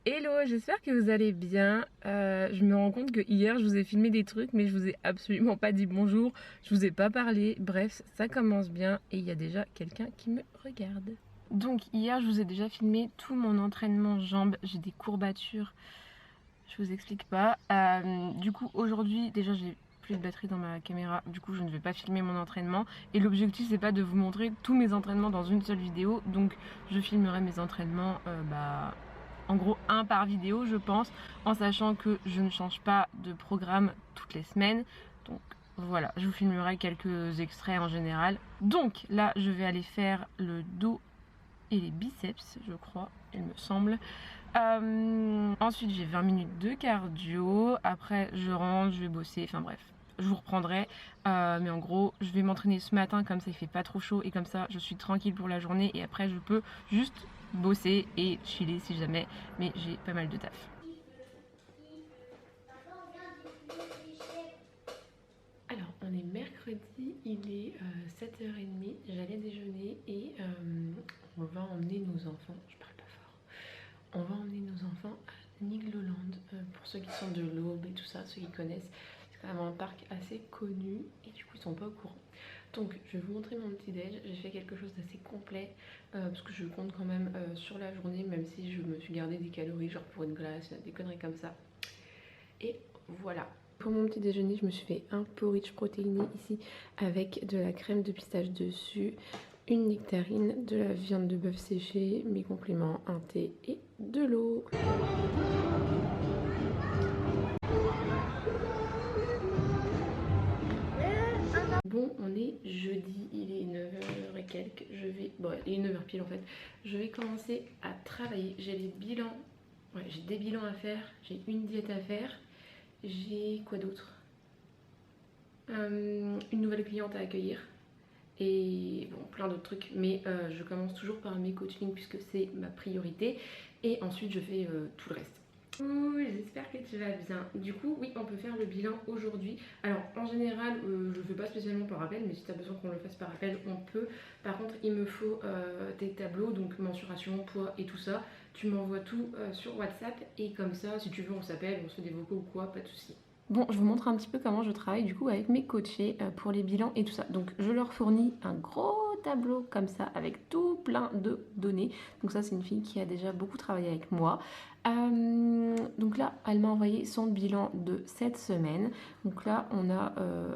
Hello, j'espère que vous allez bien. Je me rends compte que hier je vous ai filmé des trucs mais je vous ai absolument pas dit bonjour, je vous ai pas parlé. Bref, ça commence bien et il y a déjà quelqu'un qui me regarde. Donc hier je vous ai déjà filmé tout mon entraînement jambes, j'ai des courbatures, je vous explique pas. Du coup aujourd'hui déjà j'ai plus de batterie dans ma caméra, du coup je ne vais pas filmer mon entraînement et l'objectif c'est pas de vous montrer tous mes entraînements dans une seule vidéo, donc je filmerai mes entraînements en gros un par vidéo je pense, en sachant que je ne change pas de programme toutes les semaines, donc voilà, je vous filmerai quelques extraits en général. Donc là je vais aller faire le dos et les biceps je crois, il me semble. Ensuite j'ai 20 minutes de cardio, après je rentre, je vais bosser, enfin bref, je vous reprendrai, mais en gros je vais m'entraîner ce matin, comme ça il fait pas trop chaud et comme ça je suis tranquille pour la journée et après je peux juste bosser et chiller si jamais, mais j'ai pas mal de taf. Alors on est mercredi, il est 7h30, j'allais déjeuner et on va emmener nos enfants, je parle pas fort, on va emmener nos enfants à Nigloland, pour ceux qui sont de l'Aube et tout ça, ceux qui connaissent, c'est quand même un parc assez connu et du coup ils sont pas au courant. Donc je vais vous montrer mon petit déj, j'ai fait quelque chose d'assez complet parce que je compte quand même sur la journée, même si je me suis gardé des calories genre pour une glace, des conneries comme ça. Et voilà. Pour mon petit déjeuner, je me suis fait un porridge protéiné ici avec de la crème de pistache dessus, une nectarine, de la viande de bœuf séchée, mes compléments, un thé et de l'eau. Bon, on est jeudi, il est 9h et quelques, bon, il est 9h pile en fait. Je vais commencer à travailler, j'ai les bilans, ouais, j'ai des bilans à faire, j'ai une diète à faire. J'ai quoi d'autre, une nouvelle cliente à accueillir et bon plein d'autres trucs, mais je commence toujours par mes coachings puisque c'est ma priorité et ensuite je fais tout le reste. Ouh, j'espère que tu vas bien. Du coup oui, on peut faire le bilan aujourd'hui. Alors en général je le fais pas spécialement par appel, mais si tu as besoin qu'on le fasse par appel on peut. Par contre il me faut tes tableaux, donc mensuration, poids et tout ça. Tu m'envoies tout sur WhatsApp et comme ça si tu veux on s'appelle, on se fait des vocaux ou quoi, pas de soucis. Bon, je vous montre un petit peu comment je travaille du coup avec mes coachés pour les bilans et tout ça. Donc je leur fournis un gros tableau comme ça avec tout plein de données. Donc ça c'est une fille qui a déjà beaucoup travaillé avec moi. Donc là elle m'a envoyé son bilan de cette semaine. Donc là on a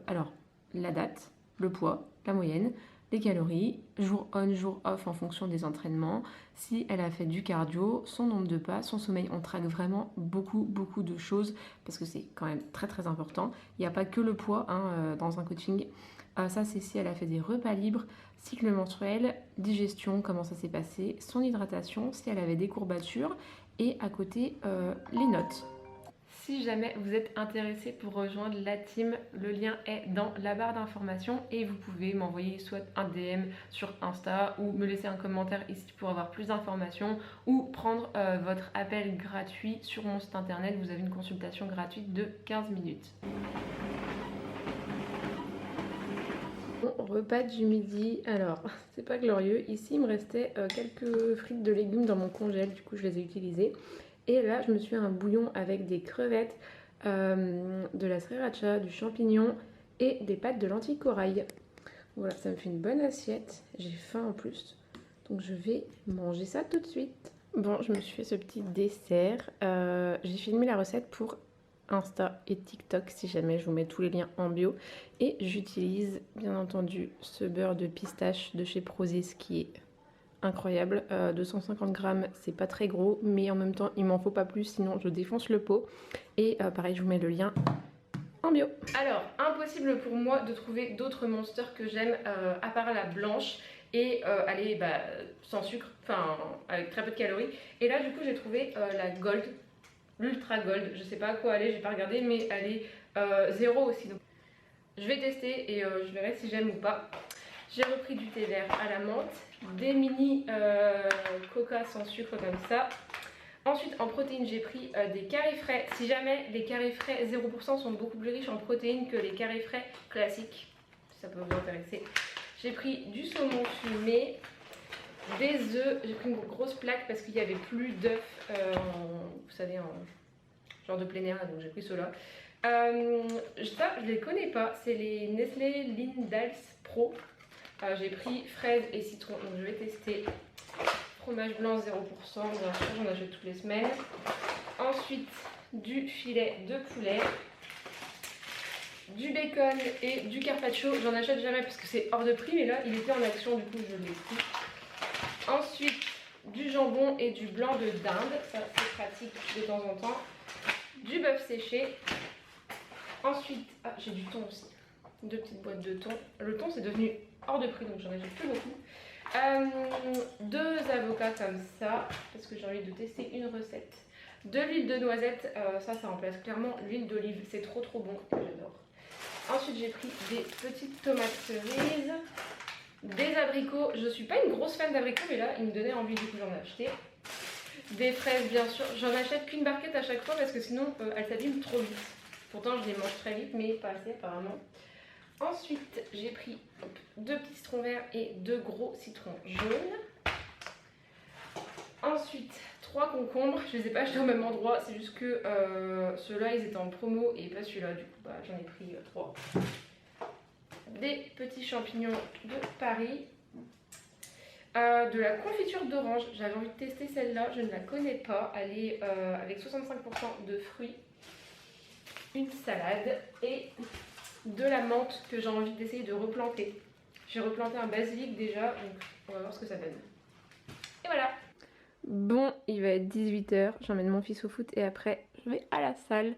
alors la date, le poids, la moyenne, les calories, jour on, jour off en fonction des entraînements, si elle a fait du cardio, son nombre de pas, son sommeil. On traque vraiment beaucoup de choses parce que c'est quand même très important. Il n'y a pas que le poids dans un coaching. Ça c'est si elle a fait des repas libres, cycle menstruel, digestion, comment ça s'est passé, son hydratation, si elle avait des courbatures et à côté les notes. Si jamais vous êtes intéressé pour rejoindre la team, le lien est dans la barre d'informations et vous pouvez m'envoyer soit un DM sur Insta ou me laisser un commentaire ici pour avoir plus d'informations ou prendre votre appel gratuit sur mon site internet. Vous avez une consultation gratuite de 15 minutes. Bon, repas du midi, alors c'est pas glorieux. Ici il me restait quelques frites de légumes dans mon congèle, du coup je les ai utilisées. Et là je me suis fait un bouillon avec des crevettes, de la sriracha, du champignon et des pâtes de lentilles corail. Voilà, ça me fait une bonne assiette, j'ai faim en plus. Donc je vais manger ça tout de suite. Bon, je me suis fait ce petit dessert. J'ai filmé la recette pour Insta et TikTok si jamais, je vous mets tous les liens en bio. Et j'utilise bien entendu ce beurre de pistache de chez Prozis qui est incroyable. 250 grammes, c'est pas très gros, mais en même temps il m'en faut pas plus sinon je défonce le pot. Et pareil, je vous mets le lien en bio. Alors, impossible pour moi de trouver d'autres monsters que j'aime à part la blanche et aller sans sucre, enfin avec très peu de calories. Et là du coup j'ai trouvé la gold, l'ultra gold, je sais pas à quoi elle est, j'ai pas regardé, mais elle est 0 aussi. Donc je vais tester et je verrai si j'aime ou pas. J'ai repris du thé vert à la menthe, des mini coca sans sucre comme ça. Ensuite en protéines j'ai pris des carrés frais. Si jamais les carrés frais 0% sont beaucoup plus riches en protéines que les carrés frais classiques, ça peut vous intéresser. J'ai pris du saumon fumé, des œufs. J'ai pris une grosse plaque parce qu'il n'y avait plus d'œufs, vous savez, en genre de plein air, donc j'ai pris ceux-là. Ça, je les connais pas, c'est les Nestlé Lindals Pro. J'ai pris fraise et citron, donc je vais tester. Fromage blanc 0%, bien sûr, j'en achète toutes les semaines. Ensuite, du filet de poulet, du bacon et du carpaccio. J'en achète jamais parce que c'est hors de prix, mais là il était en action, du coup je l'ai pris. Ensuite, du jambon et du blanc de dinde, ça c'est pratique de temps en temps. Du bœuf séché. Ensuite, j'ai du thon aussi, 2 petites boîtes de thon. Le thon c'est devenu hors de prix, donc j'en achète plus beaucoup. 2 avocats comme ça, parce que j'ai envie de tester une recette. De l'huile de noisette, ça remplace clairement l'huile d'olive, c'est trop bon, j'adore. Ensuite j'ai pris des petites tomates cerises, des abricots. Je suis pas une grosse fan d'abricots, mais là il me donnait envie, du coup j'en ai acheté. Des fraises bien sûr, j'en achète qu'une barquette à chaque fois parce que sinon elles s'abîment trop vite. Pourtant je les mange très vite, mais pas assez apparemment. Ensuite, j'ai pris 2 petits citrons verts et 2 gros citrons jaunes. Ensuite, 3 concombres. Je les ai pas achetés au même endroit, c'est juste que ceux-là ils étaient en promo et pas celui-là. Du coup, j'en ai pris 3. Des petits champignons de Paris. De la confiture d'orange. J'avais envie de tester celle-là, je ne la connais pas. Elle est avec 65% de fruits. Une salade et de la menthe que j'ai envie d'essayer de replanter. J'ai replanté un basilic déjà, donc on va voir ce que ça donne. Et voilà. Bon, il va être 18 h, j'emmène mon fils au foot et après je vais à la salle.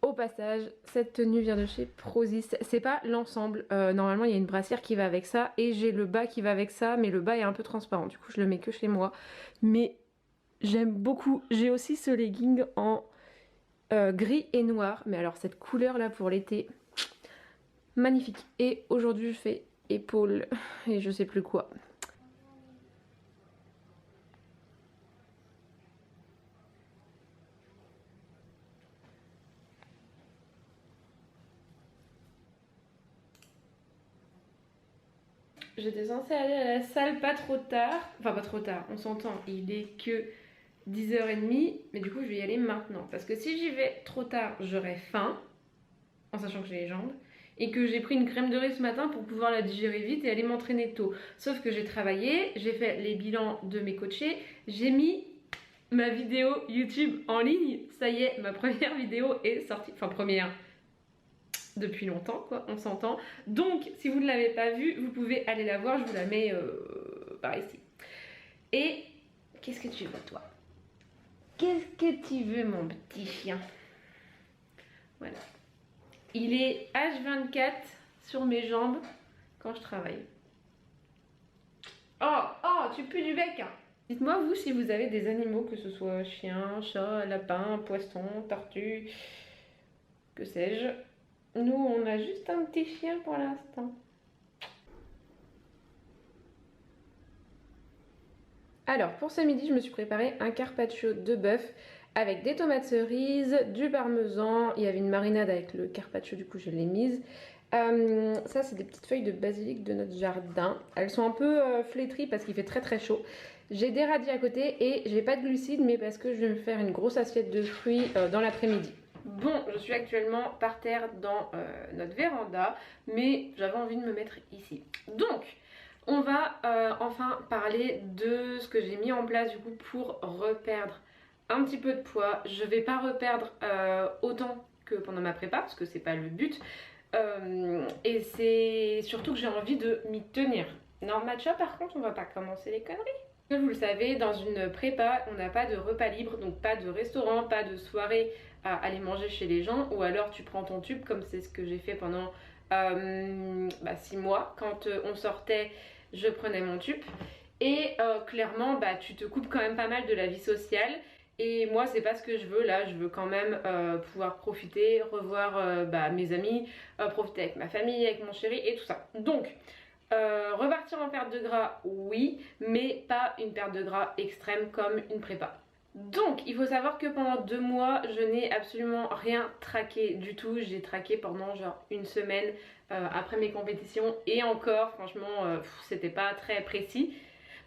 Au passage, cette tenue vient de chez Prozis. C'est pas l'ensemble, normalement il y a une brassière qui va avec ça et j'ai le bas qui va avec ça, mais le bas est un peu transparent, du coup je le mets que chez moi. Mais j'aime beaucoup. J'ai aussi ce legging en gris et noir, mais alors cette couleur là pour l'été, magnifique. Et aujourd'hui je fais épaules et je sais plus quoi. J'étais censée aller à la salle pas trop tard, enfin pas trop tard, on s'entend, il est que 10h30, mais du coup je vais y aller maintenant. Parce que si j'y vais trop tard, j'aurai faim, en sachant que j'ai les jambes, et que j'ai pris une crème de riz ce matin pour pouvoir la digérer vite et aller m'entraîner tôt. Sauf que j'ai travaillé, j'ai fait les bilans de mes coachés, j'ai mis ma vidéo YouTube en ligne, ça y est, ma première vidéo est sortie, enfin première depuis longtemps quoi, on s'entend. Donc si vous ne l'avez pas vue, vous pouvez aller la voir, je vous la mets par ici. Et qu'est-ce que tu veux toi? Qu'est-ce que tu veux mon petit chien? Voilà. Il est H24 sur mes jambes quand je travaille. Oh, tu pues du bec hein. Dites-moi vous si vous avez des animaux, que ce soit chien, chat, lapin, poisson, tortue, que sais-je. Nous on a juste un petit chien pour l'instant. Alors pour ce midi je me suis préparé un carpaccio de bœuf avec des tomates cerises, du parmesan, il y avait une marinade avec le carpaccio, du coup je l'ai mise. Ça c'est des petites feuilles de basilic de notre jardin, elles sont un peu flétries parce qu'il fait très chaud. J'ai des radis à côté et j'ai pas de glucides, mais parce que je vais me faire une grosse assiette de fruits dans l'après-midi. Bon, je suis actuellement par terre dans notre véranda, mais j'avais envie de me mettre ici. Donc on va enfin parler de ce que j'ai mis en place du coup pour reperdre un petit peu de poids. Je vais pas reperdre autant que pendant ma prépa parce que c'est pas le but. Et c'est surtout que j'ai envie de m'y tenir. Non, matcha par contre on va pas commencer les conneries. Comme vous le savez, dans une prépa on n'a pas de repas libre, donc pas de restaurant, pas de soirée à aller manger chez les gens, ou alors tu prends ton tube comme c'est ce que j'ai fait pendant 6 mois. Quand on sortait je prenais mon tube et clairement tu te coupes quand même pas mal de la vie sociale. Et moi c'est pas ce que je veux là, je veux quand même pouvoir profiter, revoir mes amis, profiter avec ma famille, avec mon chéri et tout ça. Donc repartir en perte de gras oui, mais pas une perte de gras extrême comme une prépa. Donc il faut savoir que pendant 2 mois je n'ai absolument rien traqué du tout. J'ai traqué pendant genre une semaine après mes compétitions et encore franchement c'était pas très précis.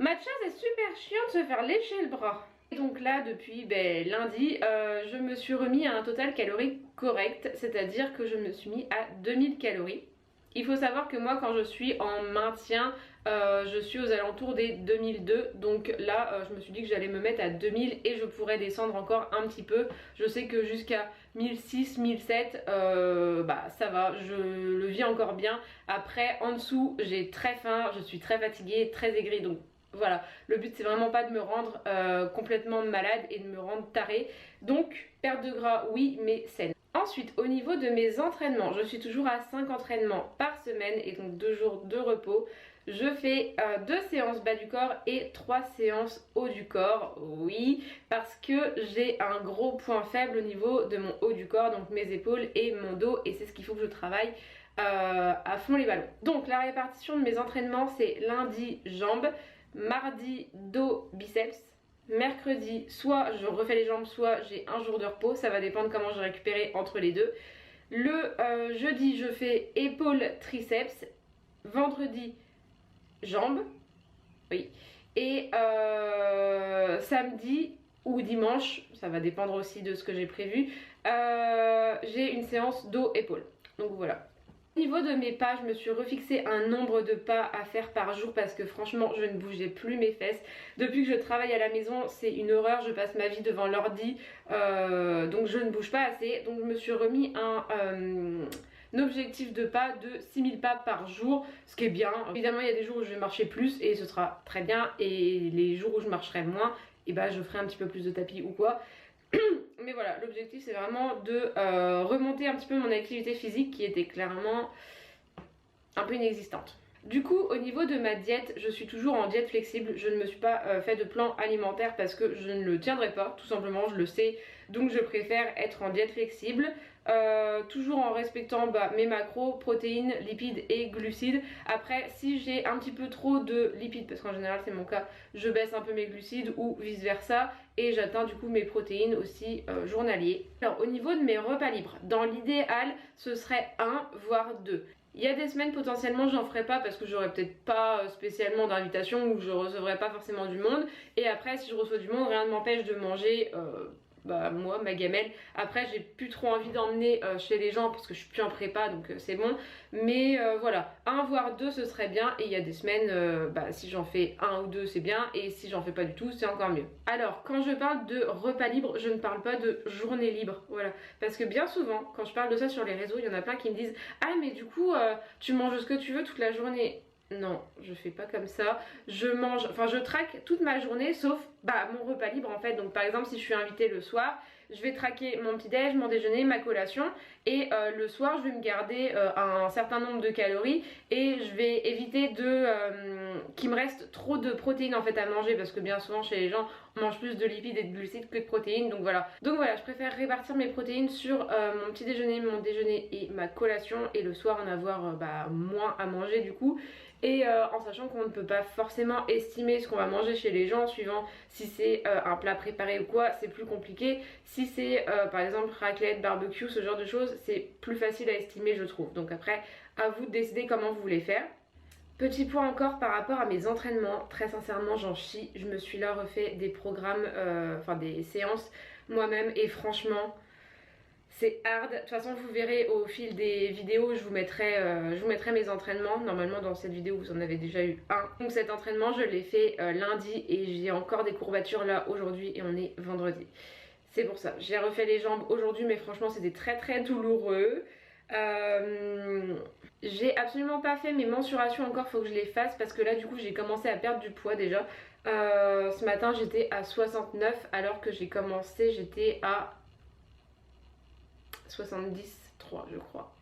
Matcha, c'est super chiant de se faire lécher le bras. Et donc là, depuis lundi, je me suis remis à un total calorique correct, c'est-à-dire que je me suis mis à 2000 calories. Il faut savoir que moi, quand je suis en maintien, je suis aux alentours des 2002. Donc là, je me suis dit que j'allais me mettre à 2000 et je pourrais descendre encore un petit peu. Je sais que jusqu'à 1006, 1007, ça va, je le vis encore bien. Après, en dessous, j'ai très faim, je suis très fatiguée, très aigrie. Donc voilà, le but c'est vraiment pas de me rendre complètement malade et de me rendre tarée. Donc perte de gras oui, mais saine. Ensuite, au niveau de mes entraînements, je suis toujours à 5 entraînements par semaine et donc 2 jours de repos. Je fais 2 séances bas du corps et 3 séances haut du corps, oui, parce que j'ai un gros point faible au niveau de mon haut du corps, donc mes épaules et mon dos, et c'est ce qu'il faut que je travaille à fond les ballons. Donc la répartition de mes entraînements, c'est lundi jambes, mardi dos biceps, mercredi soit je refais les jambes, soit j'ai un jour de repos, ça va dépendre comment j'ai récupéré entre les deux. Le jeudi je fais épaules triceps, vendredi jambes, oui, et samedi ou dimanche, ça va dépendre aussi de ce que j'ai prévu, j'ai une séance dos épaules. Donc voilà. Au niveau de mes pas, je me suis refixé un nombre de pas à faire par jour parce que franchement je ne bougeais plus mes fesses. Depuis que je travaille à la maison, c'est une horreur, je passe ma vie devant l'ordi, donc je ne bouge pas assez. Donc je me suis remis un objectif de pas de 6000 pas par jour, ce qui est bien. Évidemment il y a des jours où je vais marcher plus et ce sera très bien, et les jours où je marcherai moins, et je ferai un petit peu plus de tapis ou quoi. Mais voilà, l'objectif c'est vraiment de remonter un petit peu mon activité physique qui était clairement un peu inexistante. Du coup, au niveau de ma diète, je suis toujours en diète flexible. Je ne me suis pas fait de plan alimentaire parce que je ne le tiendrai pas, tout simplement, je le sais. Donc je préfère être en diète flexible, toujours en respectant mes macros, protéines, lipides et glucides. Après, si j'ai un petit peu trop de lipides, parce qu'en général c'est mon cas, je baisse un peu mes glucides ou vice versa. Et j'atteins du coup mes protéines aussi journaliers. Alors au niveau de mes repas libres, dans l'idéal ce serait 1 voire 2. Il y a des semaines potentiellement j'en ferai pas parce que j'aurais peut-être pas spécialement d'invitation ou que je recevrai pas forcément du monde. Et après si je reçois du monde, rien ne m'empêche de manger moi, ma gamelle. Après j'ai plus trop envie d'emmener chez les gens parce que je suis plus en prépa, donc c'est bon. Mais voilà, 1 voire 2 ce serait bien. Et il y a des semaines, si j'en fais 1 ou 2 c'est bien, et si j'en fais pas du tout c'est encore mieux. Alors quand je parle de repas libre, je ne parle pas de journée libre, voilà. Parce que bien souvent quand je parle de ça sur les réseaux, il y en a plein qui me disent ah mais du coup tu manges ce que tu veux toute la journée. Non, je fais pas comme ça. Je mange, je traque toute ma journée sauf mon repas libre en fait. Donc par exemple si je suis invitée le soir, je vais traquer mon petit déj, mon déjeuner, ma collation, et le soir je vais me garder un certain nombre de calories, et je vais éviter de qu'il me reste trop de protéines en fait à manger, parce que bien souvent chez les gens on mange plus de lipides et de glucides que de protéines. Donc voilà, je préfère répartir mes protéines sur mon petit déjeuner, mon déjeuner et ma collation, et le soir en avoir moins à manger du coup. Et en sachant qu'on ne peut pas forcément estimer ce qu'on va manger chez les gens, suivant si c'est un plat préparé ou quoi, c'est plus compliqué. Si c'est par exemple raclette, barbecue, ce genre de choses, c'est plus facile à estimer je trouve. Donc après, à vous de décider comment vous voulez faire. Petit point encore par rapport à mes entraînements, très sincèrement j'en chie. Je me suis là refait des programmes, des séances moi-même, et franchement c'est hard. De toute façon vous verrez au fil des vidéos, je vous mettrai mes entraînements. Normalement dans cette vidéo vous en avez déjà eu un. Donc cet entraînement je l'ai fait lundi, et j'ai encore des courbatures là aujourd'hui, et on est vendredi. C'est pour ça, j'ai refait les jambes aujourd'hui, mais franchement c'était très très douloureux. J'ai absolument pas fait mes mensurations encore, faut que je les fasse, parce que là du coup j'ai commencé à perdre du poids déjà. Ce matin j'étais à 69 alors que j'ai commencé, j'étais à 73 je crois.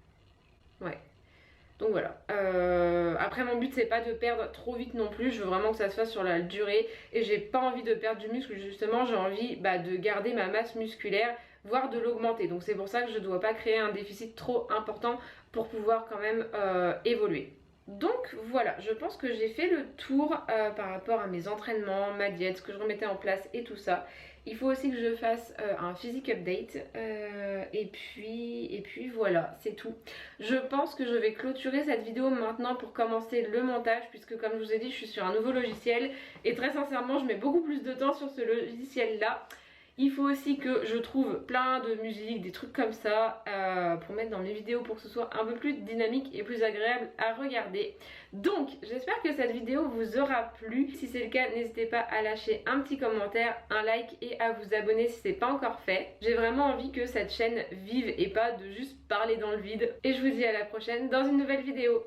Ouais. Donc voilà. Après mon but c'est pas de perdre trop vite non plus, je veux vraiment que ça se fasse sur la durée, et j'ai pas envie de perdre du muscle, justement j'ai envie de garder ma masse musculaire, voire de l'augmenter. Donc c'est pour ça que je dois pas créer un déficit trop important pour pouvoir quand même évoluer. Donc voilà, je pense que j'ai fait le tour par rapport à mes entraînements, ma diète, ce que je remettais en place et tout ça. Il faut aussi que je fasse un physique update et puis voilà, c'est tout. Je pense que je vais clôturer cette vidéo maintenant pour commencer le montage, puisque comme je vous ai dit, je suis sur un nouveau logiciel et très sincèrement, je mets beaucoup plus de temps sur ce logiciel là. Il faut aussi que je trouve plein de musique, des trucs comme ça pour mettre dans mes vidéos pour que ce soit un peu plus dynamique et plus agréable à regarder. Donc j'espère que cette vidéo vous aura plu. Si c'est le cas, n'hésitez pas à lâcher un petit commentaire, un like et à vous abonner si c'est pas encore fait. J'ai vraiment envie que cette chaîne vive et pas de juste parler dans le vide. Et je vous dis à la prochaine dans une nouvelle vidéo.